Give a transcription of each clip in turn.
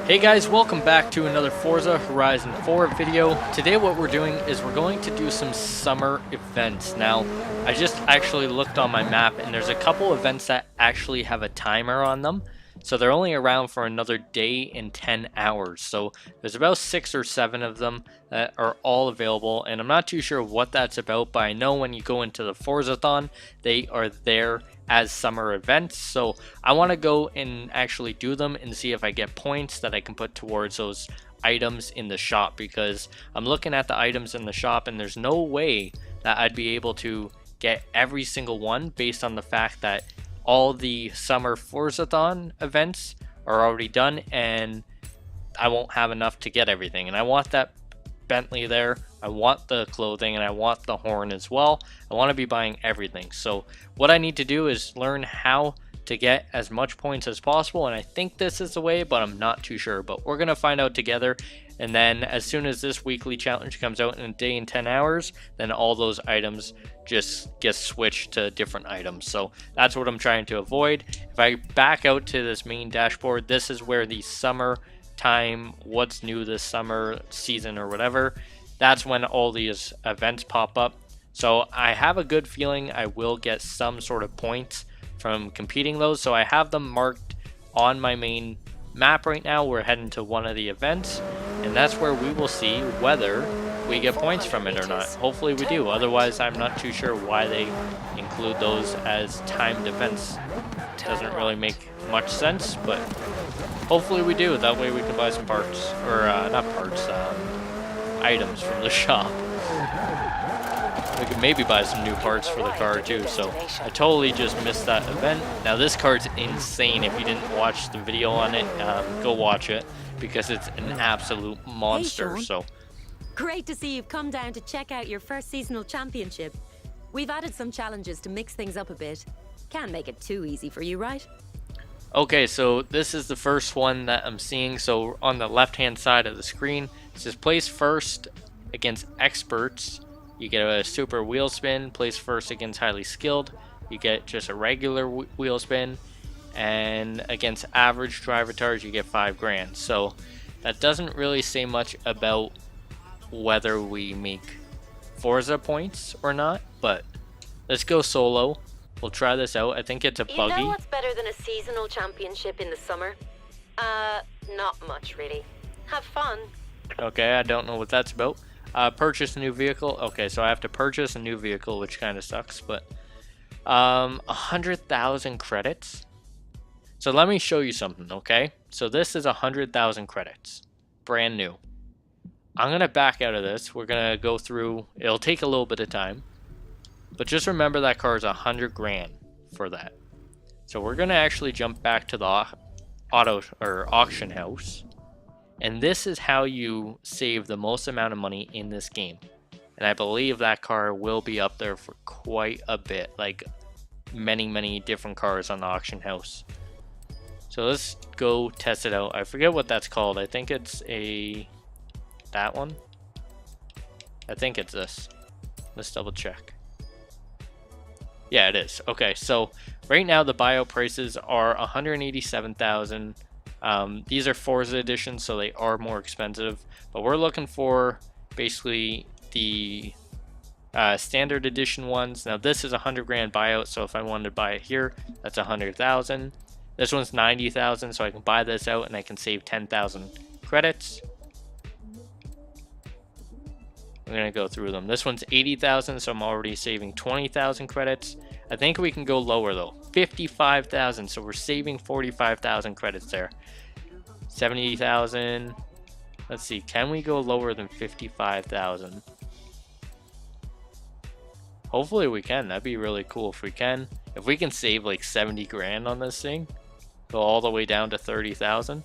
Hey guys, welcome back to another Forza Horizon 4 video. Today what we're doing is we're going to do some summer events. Now, I just actually looked on my map and there's a couple events that actually have a timer on them. So they're only around for another day and 10 hours. So there's about 6 or 7 of them that are all available. And I'm not too sure what that's about, but I know when you go into the Forzathon, they are there as summer events. So I want to go and actually do them and see if I get points that I can put towards those items in the shop, because I'm looking at the items in the shop and there's no way that I'd be able to get every single one based on the fact that all the summer Forzathon events are already done and I won't have enough to get everything. And I want that Bentley there, I want the clothing, and I want the horn as well. I want to be buying everything. So what I need to do is learn how to get as much points as possible, and I think this is the way, but I'm not too sure. But we're gonna find out together, and then as soon as this weekly challenge comes out in a day and 10 hours, then all those items just get switched to different items. So that's what I'm trying to avoid. If I back out to this main dashboard, this is where the summer time, what's new this summer season or whatever, that's when all these events pop up. So I have a good feeling I will get some sort of points from competing those. So I have them marked on my main map right now. We're heading to one of the events, and that's where we will see whether we get points from it or not. Hopefully we do, otherwise I'm not too sure why they include those as timed events. Doesn't really make much sense, but hopefully we do. That way we can buy some parts, or not parts, items from the shop. We could maybe buy some new parts for the car too. So I totally just missed that event. Now this card's insane. If you didn't watch the video on it, go watch it, because it's an absolute monster. Hey, so great to see you've come down to check out your first seasonal championship. We've added some challenges to mix things up a bit. Can't make it too easy for you, right? okay, so this is the first one that I'm seeing. So on the left hand side of the screen, it says place first against experts. You get a super wheel spin. Place first against highly skilled, you get just a regular wheel spin. And against average driver tars, you get 5 grand. So that doesn't really say much about whether we make Forza points or not, but let's go solo. We'll try this out. I think it's a buggy. You know what's better than a seasonal championship in the summer? Not much really. Have fun. Okay, I don't know what that's about. Purchase a new vehicle. Okay, so I have to purchase a new vehicle, which kind of sucks, but 100,000 credits. So let me show you something, okay? So this is 100,000 credits, brand new. I'm gonna back out of this. We're gonna go through. It'll take a little bit of time, but just remember that car is 100 grand for that. So we're gonna actually jump back to the auction house. And this is how you save the most amount of money in this game. And I believe that car will be up there for quite a bit, like many different cars on the auction house. So let's go test it out. I forget what that's called. I think it's that one. I think it's this. Let's double check. Yeah, it is. Okay, so right now the buyout prices are 187,000. These are Forza editions, so they are more expensive, but we're looking for basically the standard edition ones. Now this is 100 grand buyout, so if I wanted to buy it here, that's 100,000. This one's 90,000, so I can buy this out and I can save 10,000 credits. I'm gonna go through them. This one's 80,000, so I'm already saving 20,000 credits. I think we can go lower though, 55,000, so we're saving 45,000 credits there. 70,000. Let's see, can we go lower than 55,000? Hopefully we can. That'd be really cool if we can. If we can save like 70 grand on this thing, go all the way down to 30,000.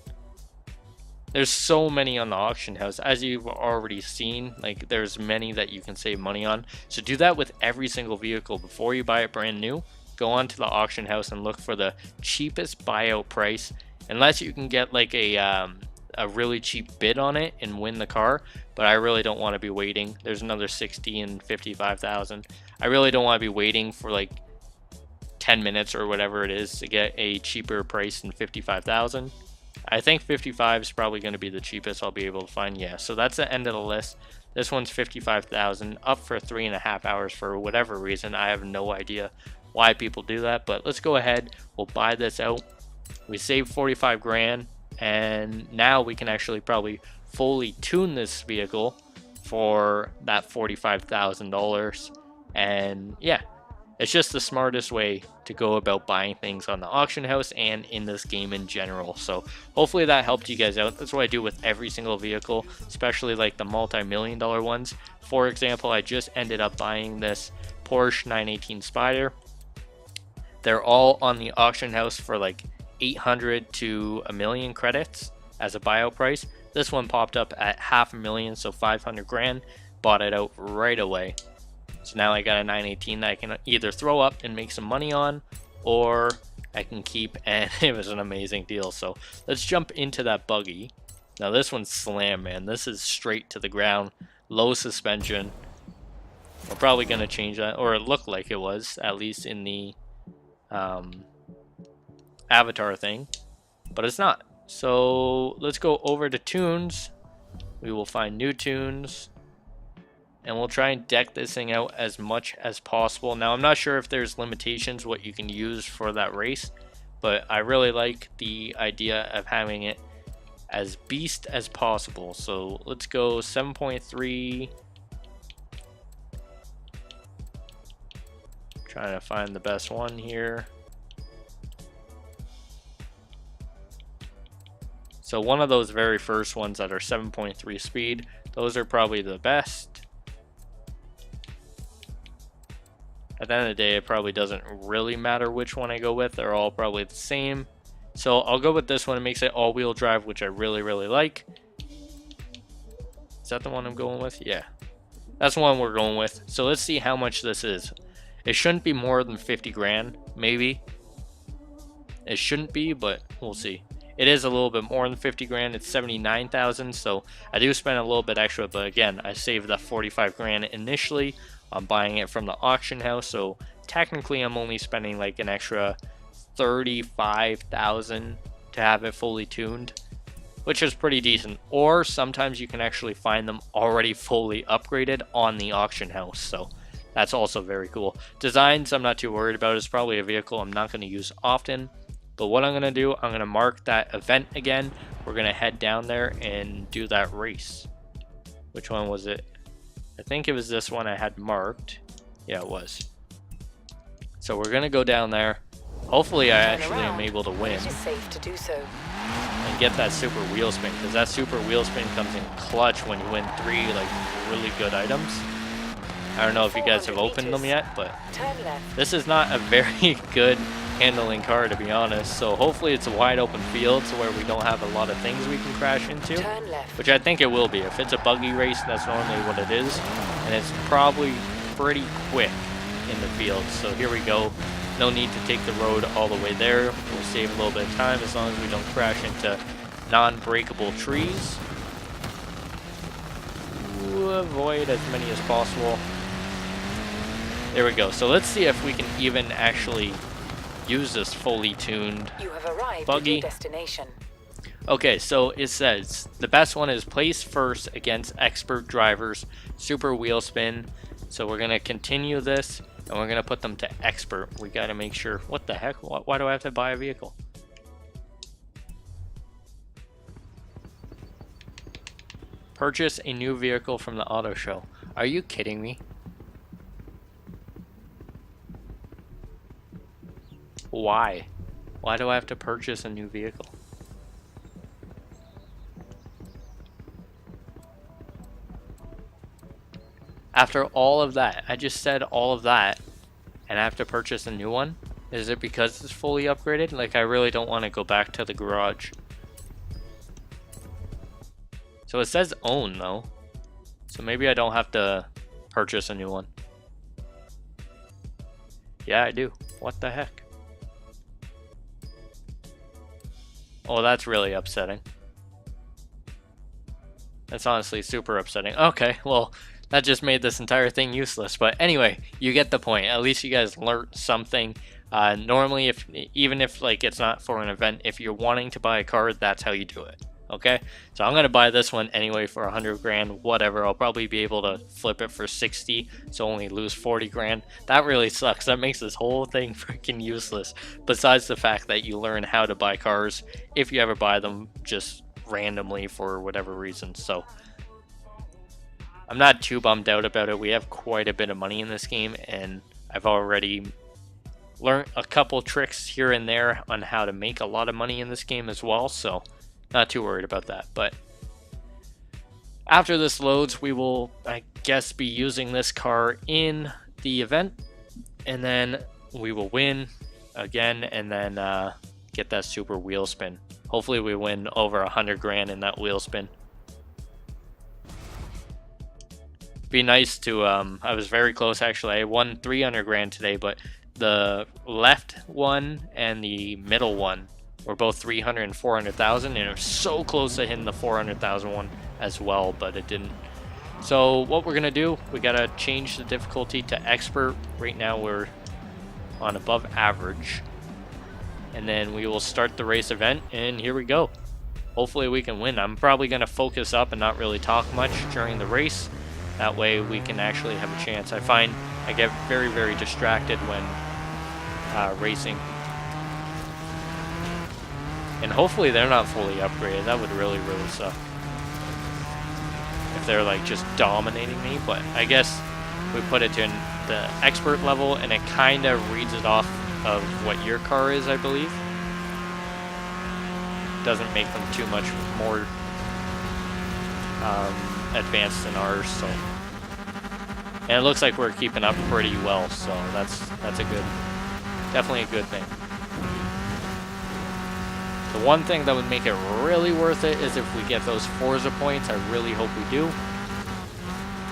There's so many on the auction house, as you've already seen. Like, there's many that you can save money on. So do that with every single vehicle before you buy it brand new. Go onto the auction house and look for the cheapest buyout price, unless you can get like a really cheap bid on it and win the car. But I really don't want to be waiting. There's another 60 and 55,000. I really don't want to be waiting for like 10 minutes or whatever it is to get a cheaper price than 55,000. I think 55 is probably going to be the cheapest I'll be able to find. Yeah, so that's the end of the list. This one's 55,000, up for 3.5 hours for whatever reason. I have no idea why people do that, but let's go ahead. We'll buy this out. We save 45 grand, and now we can actually probably fully tune this vehicle for that $45,000. And yeah, it's just the smartest way to go about buying things on the auction house and in this game in general. So hopefully that helped you guys out. That's what I do with every single vehicle, especially like the multi-million-dollar ones. For example, I just ended up buying this Porsche 918 Spyder. They're all on the auction house for like 800 to a million credits as a buyout price. This one popped up at $500,000, so 500 grand. Bought it out right away. So now I got a 918 that I can either throw up and make some money on, or I can keep, and it was an amazing deal. So let's jump into that buggy. Now this one's slam, man. This is straight to the ground, low suspension. We're probably going to change that, or it looked like it was, at least in the avatar thing, but it's not. So let's go over to tunes. We will find new tunes, and we'll try and deck this thing out as much as possible. Now I'm not sure if there's limitations what you can use for that race, but I really like the idea of having it as beast as possible. So let's go 7.3. Trying to find the best one here. So one of those very first ones that are 7.3 speed, those are probably the best. At the end of the day, it probably doesn't really matter which one I go with. They're all probably the same. So I'll go with this one. It makes it all-wheel drive, which I really, really like. Is that the one I'm going with? Yeah. That's the one we're going with. So let's see how much this is. It shouldn't be more than 50 grand, maybe. It shouldn't be, but we'll see. It is a little bit more than 50 grand. It's 79,000, so I do spend a little bit extra, but again, I saved that 45 grand initially. I'm buying it from the auction house, so technically I'm only spending like an extra 35,000 to have it fully tuned, which is pretty decent. Or sometimes you can actually find them already fully upgraded on the auction house, so that's also very cool. Designs I'm not too worried about. It's probably a vehicle I'm not going to use often. But what I'm going to do, I'm going to mark that event again. We're going to head down there and do that race. Which one was it? I think it was this one I had marked. Yeah, it was. So we're going to go down there. Hopefully I actually am able to win. It is safe to do so. And get that super wheel spin. Because that super wheel spin comes in clutch when you win 3 like really good items. I don't know if you guys have opened them yet, but this is not a very good handling car, to be honest. So hopefully it's a wide open field so where we don't have a lot of things we can crash into, which I think it will be. If it's a buggy race, that's normally what it is, and it's probably pretty quick in the field. So here we go. No need to take the road all the way there. We'll save a little bit of time as long as we don't crash into non-breakable trees. We'll avoid as many as possible. There we go. So let's see if we can even actually use this fully tuned You have arrived buggy. at your destination. Okay, so it says the best one is place first against expert drivers, super wheel spin. So we're gonna continue this and we're gonna put them to expert. We gotta make sure. What the heck? Why do I have to buy a vehicle? Purchase a new vehicle from the auto show. Are you kidding me? Why? Why do I have to purchase a new vehicle? After all of that, I just said all of that, and I have to purchase a new one? Is it because it's fully upgraded? Like, I really don't want to go back to the garage. So it says own, though. So maybe I don't have to purchase a new one. Yeah, I do. What the heck? Oh, that's really upsetting. That's honestly super upsetting. Okay, well, that just made this entire thing useless. But anyway, you get the point. At least you guys learned something. Normally, even if like it's not for an event, if you're wanting to buy a car, that's how you do it. Okay, so I'm gonna buy this one anyway for 100 grand, whatever. I'll probably be able to flip it for 60, so only lose 40 grand. That really sucks. That makes this whole thing freaking useless. Besides the fact that you learn how to buy cars if you ever buy them just randomly for whatever reason. So I'm not too bummed out about it. We have quite a bit of money in this game, and I've already learned a couple tricks here and there on how to make a lot of money in this game as well, so not too worried about that. But after this loads, we will, I guess, be using this car in the event, and then we will win again, and then get that super wheel spin. Hopefully we win over 100 grand in that wheel spin. Be nice to, I was very close actually. I won 300 grand today, but the left one and the middle one were both 300 and 400,000, and it was so close to hitting the 400,000 one as well, but it didn't. So what we're gonna do, we gotta change the difficulty to expert. Right now we're on above average, and then we will start the race event, and here we go. Hopefully we can win. I'm probably gonna focus up and not really talk much during the race. That way we can actually have a chance. I find I get very, very distracted when racing. And hopefully they're not fully upgraded. That would really, really suck if they're like just dominating me. But I guess we put it to the expert level, and it kind of reads it off of what your car is, I believe. Doesn't make them too much more advanced than ours, so. And it looks like we're keeping up pretty well, so that's a good, definitely a good thing. The one thing that would make it really worth it is if we get those Forza points. I really hope we do.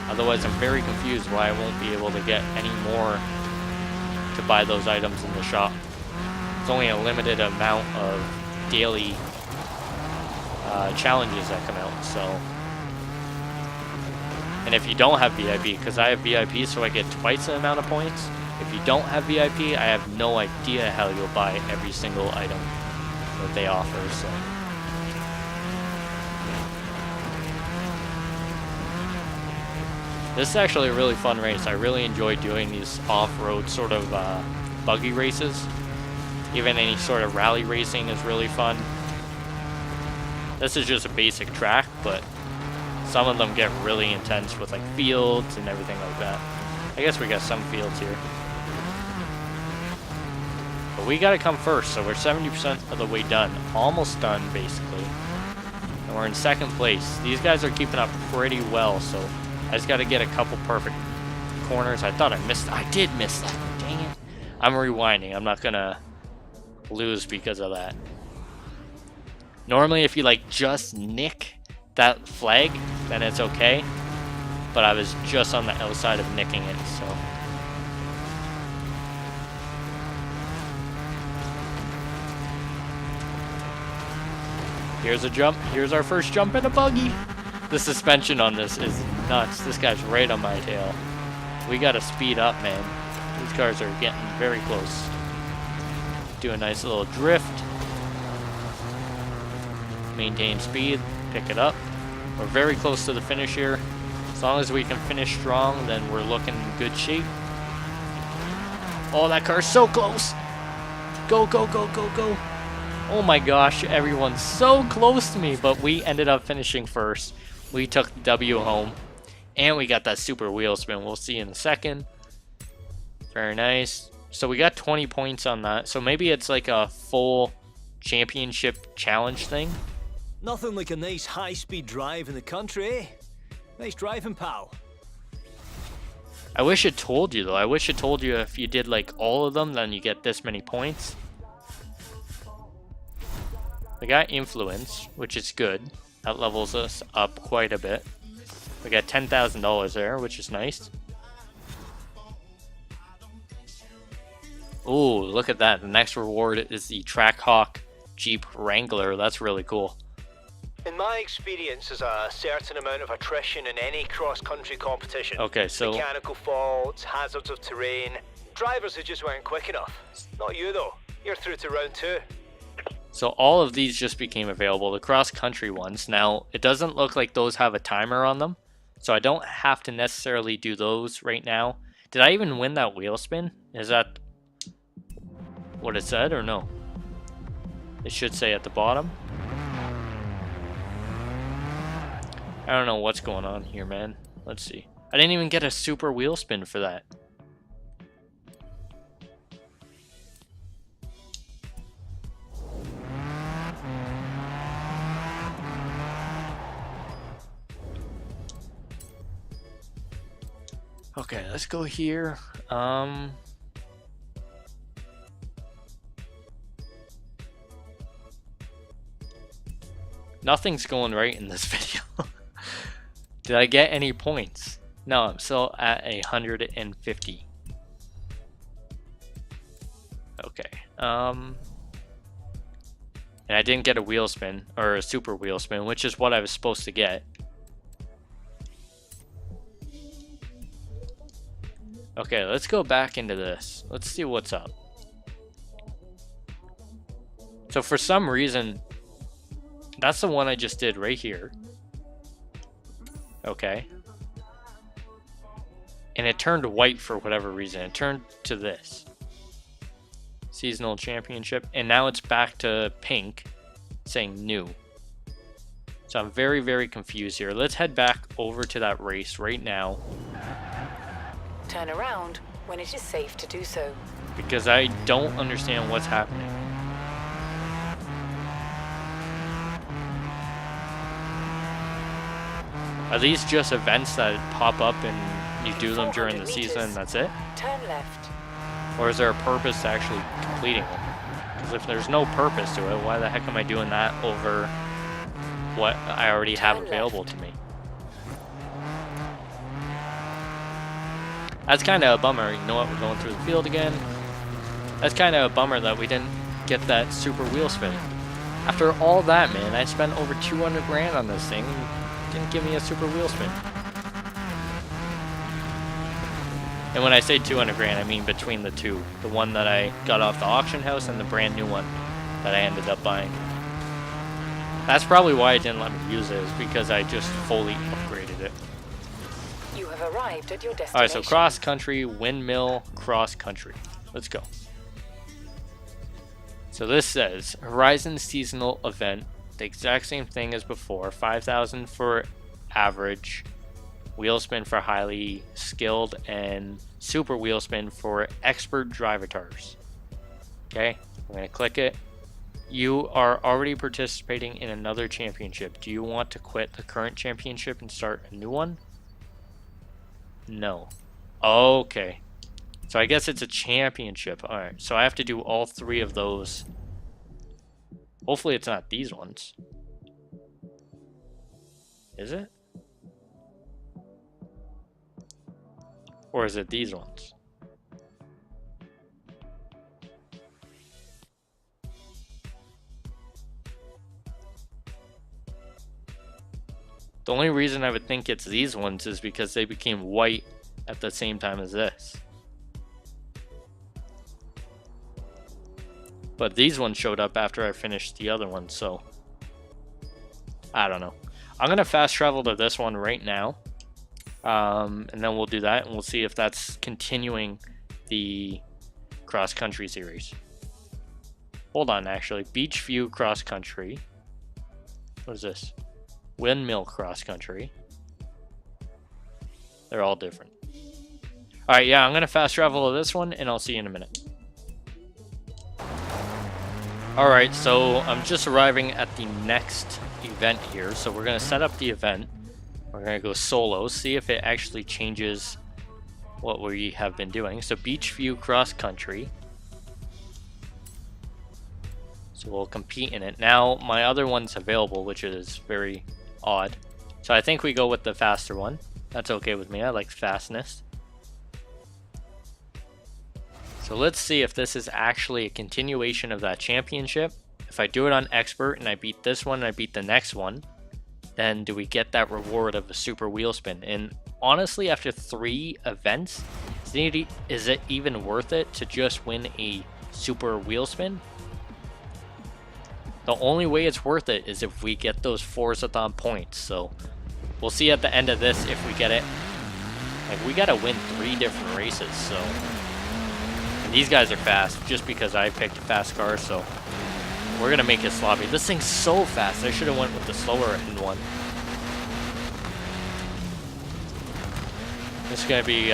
Otherwise, I'm very confused why I won't be able to get any more to buy those items in the shop. There's only a limited amount of daily challenges that come out, so. And if you don't have VIP, because I have VIP, so I get twice the amount of points. If you don't have VIP, I have no idea how you'll buy every single item that they offer, so. This is actually a really fun race. I really enjoy doing these off-road sort of buggy races. Even any sort of rally racing is really fun. This is just a basic track, but some of them get really intense with like fields and everything like that. I guess we got some fields here. But we gotta come first, so we're 70% of the way done. Almost done, basically. And we're in second place. These guys are keeping up pretty well, so I just gotta get a couple perfect corners. I thought I missed. I did miss that. Dang it. I'm rewinding. I'm not gonna lose because of that. Normally, if you like just nick that flag, then it's okay. But I was just on the outside of nicking it, so. Here's a jump. Here's our first jump in a buggy. The suspension on this is nuts. This guy's right on my tail. We gotta speed up, man. These cars are getting very close. Do a nice little drift. Maintain speed. Pick it up. We're very close to the finish here. As long as we can finish strong, then we're looking in good shape. Oh, that car's so close. Go, go, go, go, go. Oh my gosh, everyone's so close to me, but we ended up finishing first. We took the W home, and we got that super wheel spin. We'll see in a second. Very nice. So we got 20 points on that. So maybe it's like a full championship challenge thing. Nothing like a nice high-speed drive in the country, eh? Nice driving, pal. I wish it told you, though. I wish it told you if you did like all of them, then you get this many points. We got influence, which is good. That levels us up quite a bit. We got $10,000 there, which is nice. Ooh, look at that. The next reward is the Trackhawk Jeep Wrangler. That's really cool. In my experience, there's a certain amount of attrition in any cross-country competition. Okay, so mechanical faults, hazards of terrain. Drivers who just weren't quick enough. Not you though. You're through to round 2. So all of these just became available, the cross-country ones. Now, it doesn't look like those have a timer on them, so I don't have to necessarily do those right now. Did I even win that wheel spin? Is that what it said or no? It should say at the bottom. I don't know what's going on here, man. Let's see. I didn't even get a super wheel spin for that. Okay, let's go here. Nothing's going right in this video. Did I get any points? No, I'm still at 150. Okay. And I didn't get a wheel spin, or a super wheel spin, which is what I was supposed to get. Okay, let's go back into this. Let's see what's up. So for some reason, that's the one I just did right here. Okay. And it turned white for whatever reason. It turned to this. Seasonal Championship. And now it's back to pink, saying new. So I'm very, very confused here. Let's head back over to that race right now. Turn around when it is safe to do so. Because I don't understand what's happening. Are these just events that pop up and you do them during the season and that's it? Turn left. Or is there a purpose to actually completing them? Because if there's no purpose to it, why the heck am I doing that over what I already have available to me? That's kind of a bummer. You know what? We're going through the field again. That's kind of a bummer that we didn't get that super wheel spin. After all that, man, I spent over 200 grand on this thing. Didn't give me a super wheel spin. And when I say 200 grand, I mean between the two. The one that I got off the auction house and the brand new one that I ended up buying. That's probably why it didn't let me use it, is because I just fully upgraded it. You have arrived at your destination. Alright, so cross country, windmill, cross country. Let's go. So this says Horizon seasonal event. The exact same thing as before. 5,000 for average, wheel spin for highly skilled, and super wheel spin for expert drivatars. Okay, I'm gonna click it. You are already participating in another championship. Do you want to quit the current championship and start a new one? No. Okay. So I guess it's a championship. Alright, so I have to do all 3 of those. Hopefully it's not these ones. Is it? Or is it these ones? The only reason I would think it's these ones is because they became white at the same time as this. But these ones showed up after I finished the other one, so I don't know. I'm gonna fast travel to this one right now, and then we'll do that, and we'll see if that's continuing the cross country series. Hold on, actually, beach view cross country. What is this? Windmill cross country. They're all different. All right, yeah, I'm gonna fast travel to this one, and I'll see you in a minute. Alright, so I'm just arriving at the next event here. So we're going to set up the event. We're going to go solo, see if it actually changes what we have been doing. So beach view cross country. So we'll compete in it. Now, my other one's available, which is very odd. So I think we go with the faster one. That's okay with me. I like fastness. So let's see if this is actually a continuation of that championship. If I do it on expert and I beat this one and I beat the next one, then do we get that reward of a super wheel spin? And honestly, after 3 events, is it even worth it to just win a super wheel spin? The only way it's worth it is if we get those Forzathon points. So we'll see at the end of this if we get it. Like, we gotta win 3 different races, so. And these guys are fast just because I picked a fast car, so we're gonna make it sloppy. This thing's so fast. I should have went with the slower end one. This is gonna be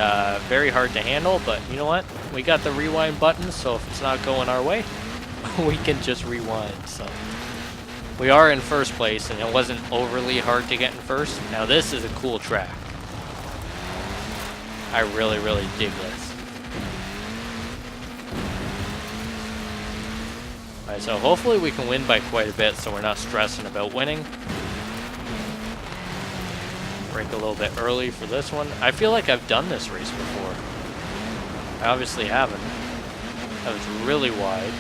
very hard to handle, but you know what? We got the rewind button, so if it's not going our way, we can just rewind. So we are in first place, and it wasn't overly hard to get in first. Now this is a cool track. I really, really dig this. Alright, so hopefully we can win by quite a bit, so we're not stressing about winning. Break a little bit early for this one. I feel like I've done this race before. I obviously haven't. That was really wide.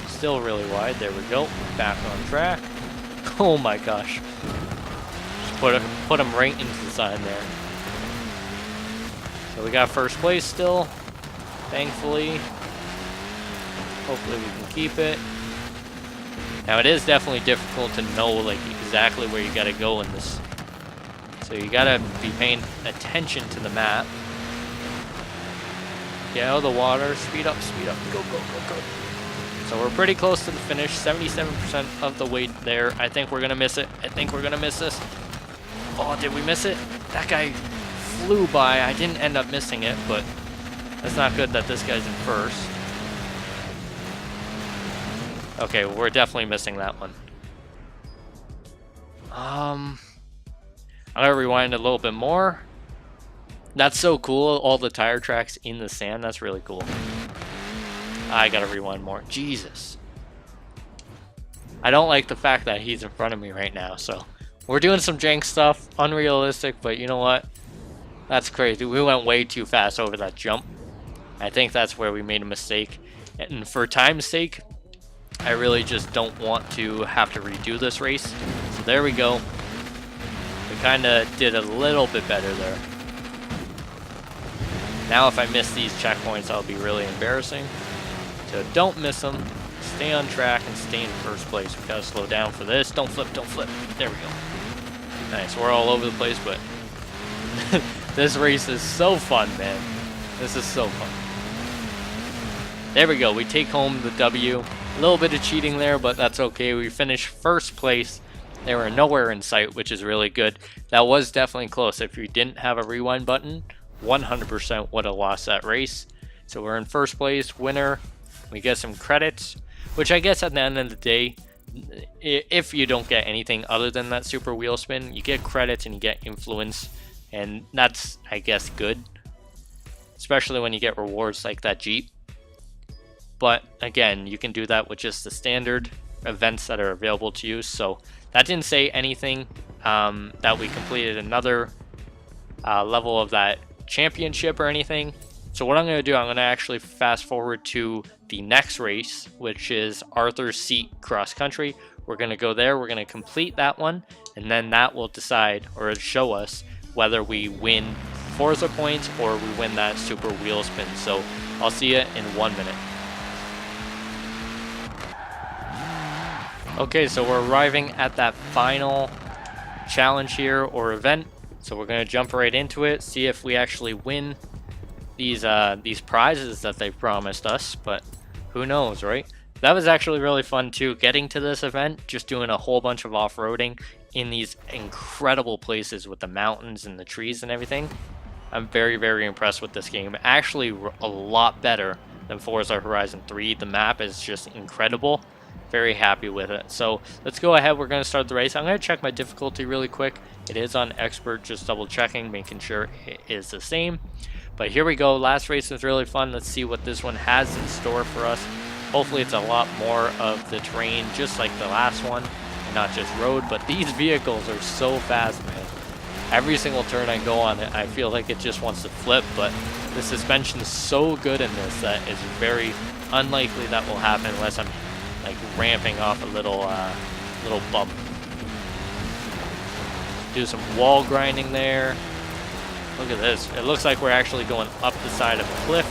Still really wide. There we go. Back on track. Oh my gosh. Just put him right into the sign there. So we got first place still. Thankfully. Hopefully we can keep it. Now it is definitely difficult to know like exactly where you gotta go in this. So you gotta be paying attention to the map. Get out of the water, speed up, go, go, go, go. So we're pretty close to the finish, 77% of the way there. I think we're gonna miss it. I think we're gonna miss this. Oh, did we miss it? That guy flew by. I didn't end up missing it, but that's not good that this guy's in first. Okay, we're definitely missing that one. I'm gonna rewind a little bit more. That's so cool, all the tire tracks in the sand. That's really cool. I gotta rewind more. Jesus. I don't like the fact that he's in front of me right now, so we're doing some jank stuff, unrealistic, but you know what? That's crazy. We went way too fast over that jump. I think that's where we made a mistake. And for time's sake, I really just don't want to have to redo this race. So there we go. We kind of did a little bit better there. Now if I miss these checkpoints, I'll be really embarrassing. So don't miss them. Stay on track and stay in first place. We gotta slow down for this. Don't flip, don't flip. There we go. Nice, we're all over the place, but this race is so fun, man. This is so fun. There we go, we take home the W. A little bit of cheating there, but that's okay. We finished first place. They were nowhere in sight, which is really good. That was definitely close. If you didn't have a rewind button, 100% would have lost that race. So we're in first place, winner. We get some credits, which I guess at the end of the day, if you don't get anything other than that super wheel spin, you get credits and you get influence. And that's, I guess, good. Especially when you get rewards like that Jeep. But again, you can do that with just the standard events that are available to you. So that didn't say anything that we completed another level of that championship or anything. So what I'm going to do, I'm going to actually fast forward to the next race, which is Arthur's Seat Cross Country. We're going to go there. We're going to complete that one. And then that will decide or show us whether we win Forza points or we win that super wheel spin. So I'll see you in 1 minute. Okay, so we're arriving at that final challenge here or event. So we're going to jump right into it, see if we actually win these prizes that they've promised us, but who knows, right? That was actually really fun too, getting to this event, just doing a whole bunch of off-roading in these incredible places with the mountains and the trees and everything. I'm very, very impressed with this game. Actually, a lot better than Forza Horizon 3. The map is just incredible. Very happy with it. So let's go ahead. We're going to start the race. I'm going to check my difficulty really quick. It is on expert, just double checking, making sure it is the same. But here we go. Last race was really fun. Let's see what this one has in store for us. Hopefully it's a lot more of the terrain, just like the last one, and not just road. But these vehicles are so fast, man. Every single turn I go on it, I feel like it just wants to flip. But the suspension is so good in this that it's very unlikely that will happen unless I'm like ramping off a little bump. Do some wall grinding there. Look at this. It looks like we're actually going up the side of a cliff.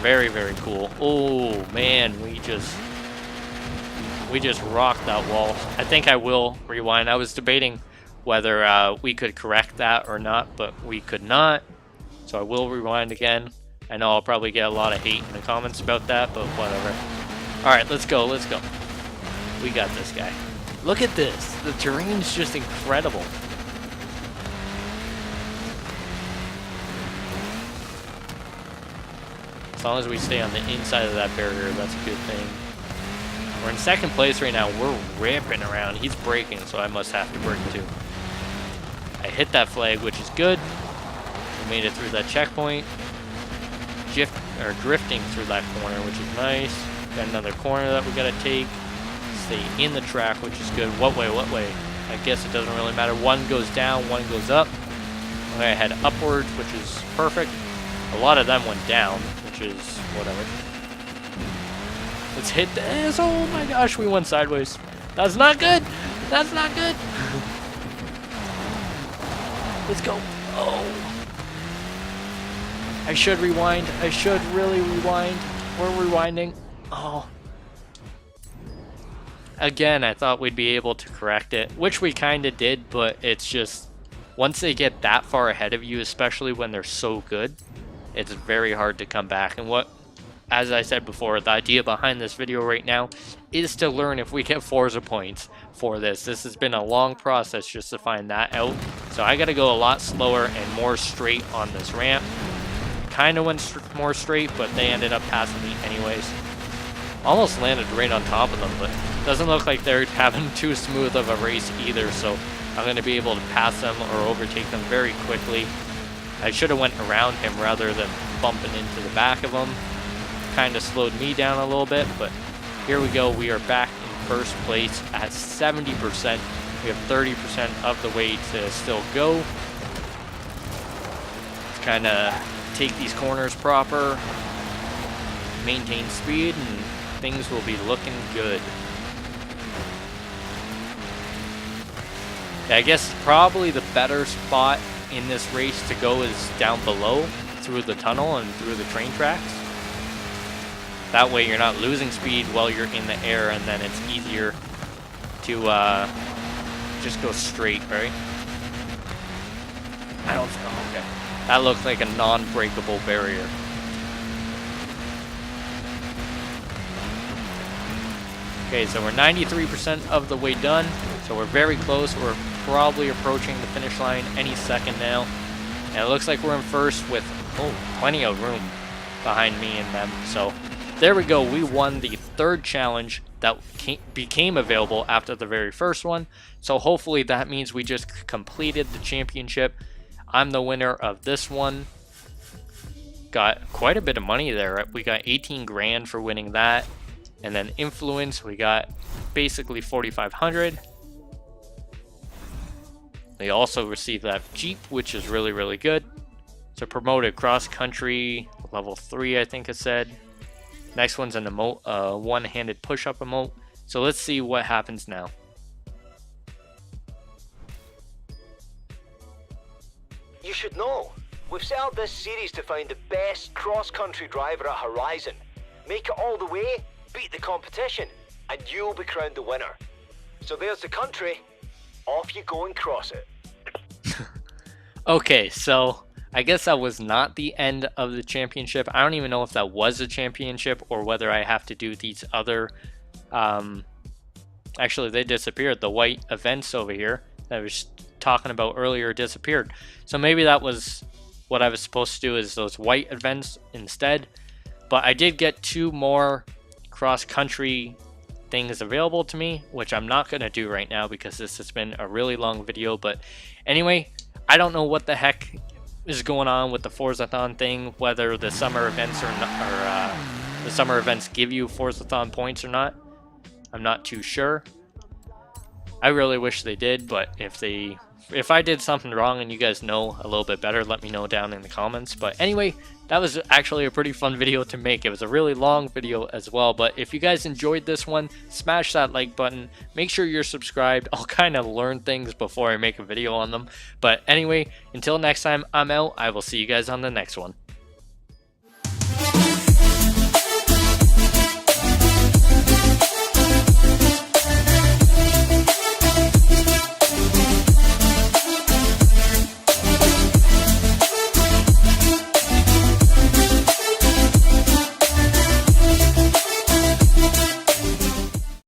Very, very cool. Oh, man, we just rocked that wall. I think I will rewind. I was debating whether we could correct that or not, but we could not. So I will rewind again. I know I'll probably get a lot of hate in the comments about that, but whatever. Alright, let's go, let's go. We got this guy. Look at this. The terrain's just incredible. As long as we stay on the inside of that barrier, that's a good thing. We're in second place right now. We're ripping around. He's braking, so I must have to brake too. I hit that flag, which is good. We made it through that checkpoint. Drifting through that corner, which is nice. Got another corner that we gotta take. Stay in the track, which is good. What way? What way? I guess it doesn't really matter. One goes down, one goes up. Okay, I head upwards, which is perfect. A lot of them went down, which is whatever. Let's hit this. Oh my gosh, we went sideways. That's not good. That's not good. Let's go. Oh. I should rewind. I should really rewind. We're rewinding. Oh. Again, I thought we'd be able to correct it, which we kind of did, but it's just, once they get that far ahead of you, especially when they're so good, it's very hard to come back. And what, as I said before, the idea behind this video right now is to learn if we get Forza points for this. This has been a long process just to find that out. So I got to go a lot slower and more straight on this ramp. Kind of went more straight, but they ended up passing me anyways. Almost landed right on top of them, but doesn't look like they're having too smooth of a race either, so I'm going to be able to pass them or overtake them very quickly. I should have went around him rather than bumping into the back of him. Kind of slowed me down a little bit, but here we go. We are back in first place at 70%. We have 30% of the way to still go. Let's kind of take these corners proper, maintain speed, and things will be looking good. Yeah, I guess probably the better spot in this race to go is down below through the tunnel and through the train tracks. That way you're not losing speed while you're in the air, and then it's easier to just go straight, right? I don't think, oh, okay. That looks like a non-breakable barrier. Okay, so we're 93% of the way done, so we're very close. We're probably approaching the finish line any second now. And it looks like we're in first with, oh, plenty of room behind me and them. So there we go. We won the third challenge that became available after the very first one. So hopefully that means we just completed the championship. I'm the winner of this one. Got quite a bit of money there. We got 18 grand for winning that. And then influence, we got basically 4,500. They also received that Jeep, which is really, really good. So promoted cross country, level 3, I think it said. Next one's an emote, one-handed push-up emote. So let's see what happens now. You should know, we've set up this series to find the best cross-country driver at Horizon. Make it all the way, beat the competition, and you'll be crowned the winner. So there's the country. Off you go and cross it. Okay, so I guess that was not the end of the championship. I don't even know if that was a championship or whether I have to do these other... Actually, they disappeared. The white events over here that I was talking about earlier disappeared. So maybe that was what I was supposed to do, is those white events instead. But I did get 2 more cross-country things available to me, which I'm not going to do right now because this has been a really long video. But anyway, I don't know what the heck is going on with the Forzathon thing, whether the summer events or not, or the summer events give you Forzathon points or not. I'm not too sure. I really wish they did, but if they if I did something wrong and you guys know a little bit better, let me know down in the comments. But anyway, that was actually a pretty fun video to make. It was a really long video as well, but if you guys enjoyed this one, smash that like button. Make sure you're subscribed. I'll kind of learn things before I make a video on them. But anyway, until next time, I'm out. I will see you guys on the next one.